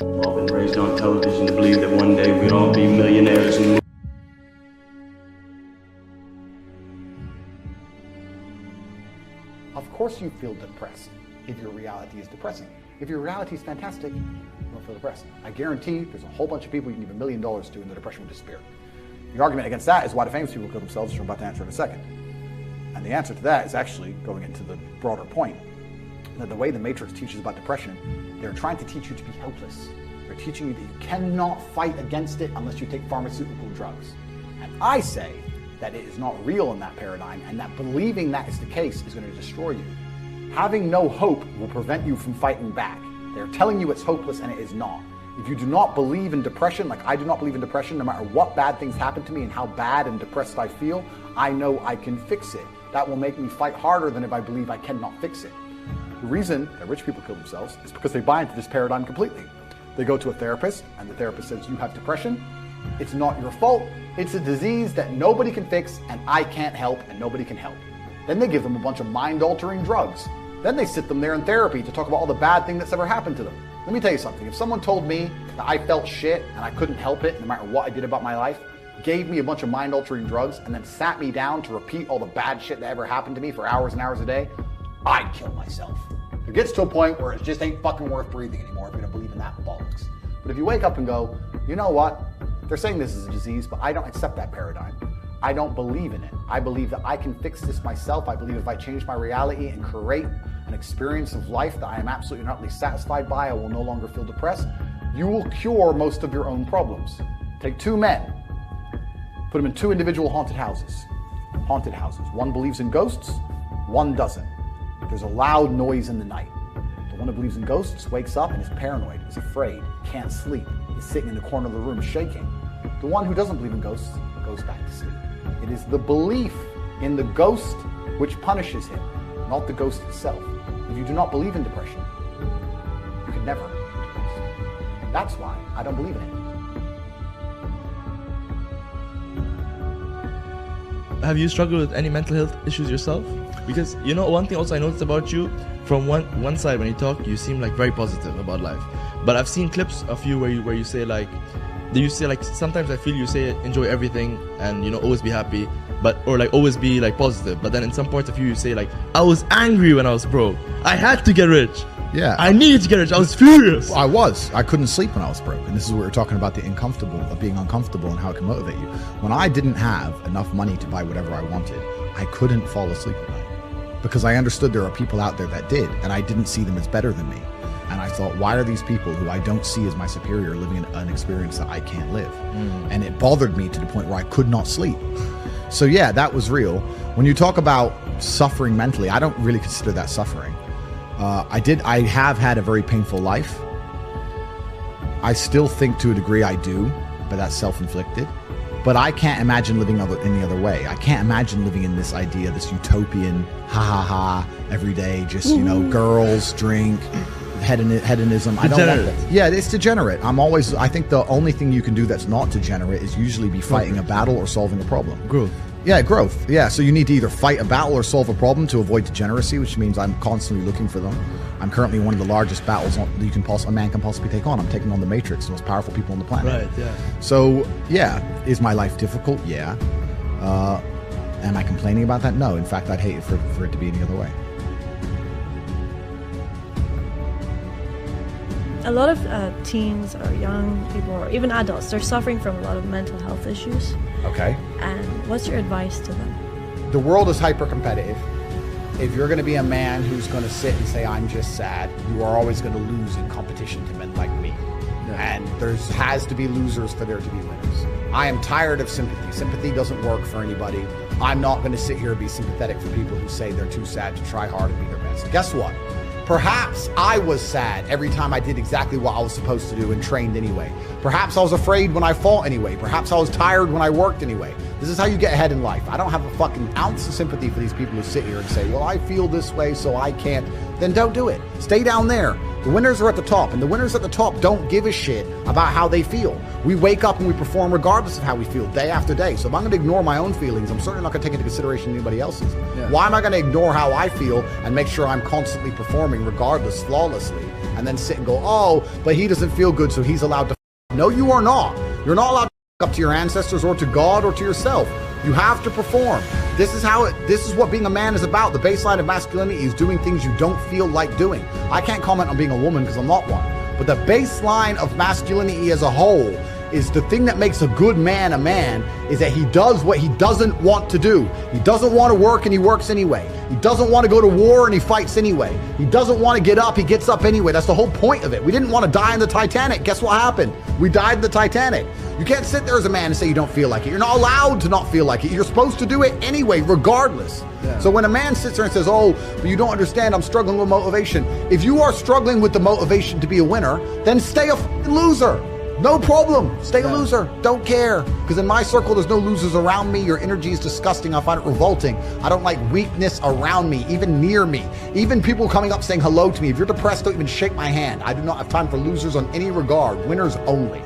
All been raised on television to believe that one day we'd all be millionaires and Of course you feel depressed if your reality is depressing. If your reality is fantastic, you won't feel depressed. I guarantee there's a whole bunch of people you can give $1 million to and the depression will disappear. The argument against that is why the famous people kill themselves, which I'm about to answer in a second. And the answer to that is actually going into the broader point that the way the Matrix teaches about depression, they're trying to teach you to be helpless. They're teaching you that you cannot fight against it unless you take pharmaceutical drugs. And I say that it is not real in that paradigm, and that believing that is the case is going to destroy you. Having no hope will prevent you from fighting back. They're telling you it's hopeless, and it is not. If you do not believe in depression, like I do not believe in depression, no matter what bad things happen to me and how bad and depressed I feel, I know I can fix it. That will make me fight harder than if I believe I cannot fix it. The reason that rich people kill themselves is because they buy into this paradigm completely. They go to a therapist, and the therapist says, you have depression. It's not your fault. It's a disease that nobody can fix, and I can't help, and nobody can help. Then they give them a bunch of mind-altering drugs. Then they sit them there in therapy to talk about all the bad thing that's ever happened to them. Let me tell you something. If someone told me that I felt shit and I couldn't help it no matter what I did about my life, gave me a bunch of mind-altering drugs, and then sat me down to repeat all the bad shit that ever happened to me for hours and hours a day, I'd kill myself. It gets to a point where it just ain't fucking worth breathing anymore if you don't believe in that bollocks. But if you wake up and go, you know what? They're saying this is a disease, but I don't accept that paradigm. I don't believe in it. I believe that I can fix this myself. I believe if I change my reality and create an experience of life that I am absolutely not satisfied by, I will no longer feel depressed. You will cure most of your own problems. Take two men, put them in two individual haunted houses. One believes in ghosts, one doesn't. There's a loud noise in the night. The one who believes in ghosts wakes up and is paranoid, is afraid, can't sleep, is sitting in the corner of the room shaking. The one who doesn't believe in ghosts goes back to sleep. It is the belief in the ghost which punishes him, not the ghost itself. If you do not believe in depression, you can never be depressed. That's why I don't believe in it. Have you struggled with any mental health issues yourself? Because, you know, one thing also I noticed about you, from one side when you talk, you seem like very positive about life. But I've seen clips of you where you say like, sometimes I feel you say enjoy everything and, you know, always be happy, or like always be like positive. But then in some parts of you say like, I was angry when I was broke. I had to get rich. Yeah. I needed to get rich. I was furious. I couldn't sleep when I was broke. And this is what we're talking about, the being uncomfortable and how it can motivate you. When I didn't have enough money to buy whatever I wanted, I couldn't fall asleep at night because I understood there are people out there that did, and I didn't see them as better than me. And I thought, why are these people who I don't see as my superior living an experience that I can't live? And it bothered me to the point where I could not sleep. So yeah, that was real. When you talk about suffering mentally, I don't really consider that suffering. I have had a very painful life. I still think to a degree I do, but that's self-inflicted. But I can't imagine living any other way. I can't imagine living in this idea, this utopian, every day, just, you know, girls, drink, hedonism. I don't want that. Yeah, it's degenerate. I think the only thing you can do that's not degenerate is usually be fighting a battle or solving a problem. Growth. Yeah, growth. Yeah, so you need to either fight a battle or solve a problem to avoid degeneracy, which means I'm constantly looking for them. I'm currently in one of the largest battles a man can possibly take on. I'm taking on the Matrix, the most powerful people on the planet. Right, yeah. So, yeah, is my life difficult? Yeah. Am I complaining about that? No. In fact, I'd hate it for it to be any other way. A lot of teens or young people or even adults, they're suffering from a lot of mental health issues. Okay. And what's your advice to them? The world is hyper-competitive. If you're going to be a man who's going to sit and say, I'm just sad, you are always going to lose in competition to men like me. Yeah. And there has to be losers for there to be winners. I am tired of sympathy. Sympathy doesn't work for anybody. I'm not going to sit here and be sympathetic for people who say they're too sad to try hard and be their best. Guess what? Perhaps I was sad every time I did exactly what I was supposed to do and trained anyway. Perhaps I was afraid when I fought anyway. Perhaps I was tired when I worked anyway. This is how you get ahead in life. I don't have a fucking ounce of sympathy for these people who sit here and say, well, I feel this way, so I can't. Then don't do it. Stay down there. The winners are at the top, and the winners at the top don't give a shit about how they feel. We wake up and we perform regardless of how we feel day after day. So if I'm going to ignore my own feelings, I'm certainly not going to take into consideration anybody else's. Yeah. Why am I going to ignore how I feel and make sure I'm constantly performing regardless, flawlessly, and then sit and go, oh, but he doesn't feel good, so he's allowed to. No, you are not. You're not allowed to up to your ancestors or to God or to yourself. You have to perform. This is what being a man is about. The baseline of masculinity is doing things you don't feel like doing. I can't comment on being a woman because I'm not one. But the baseline of masculinity as a whole is the thing that makes a good man is that he does what he doesn't want to do. He doesn't want to work and he works anyway. He doesn't want to go to war and he fights anyway. He doesn't want to get up, he gets up anyway. That's the whole point of it. We didn't want to die in the Titanic. Guess what happened? We died in the Titanic. You can't sit there as a man and say you don't feel like it. You're not allowed to not feel like it. You're supposed to do it anyway, regardless. Yeah. So when a man sits there and says, oh, but you don't understand, I'm struggling with motivation. If you are struggling with the motivation to be a winner, then stay a loser. No problem. Stay a loser. Don't care. Because in my circle, there's no losers around me. Your energy is disgusting. I find it revolting. I don't like weakness around me, even near me. Even people coming up saying hello to me. If you're depressed, don't even shake my hand. I do not have time for losers on any regard. Winners only.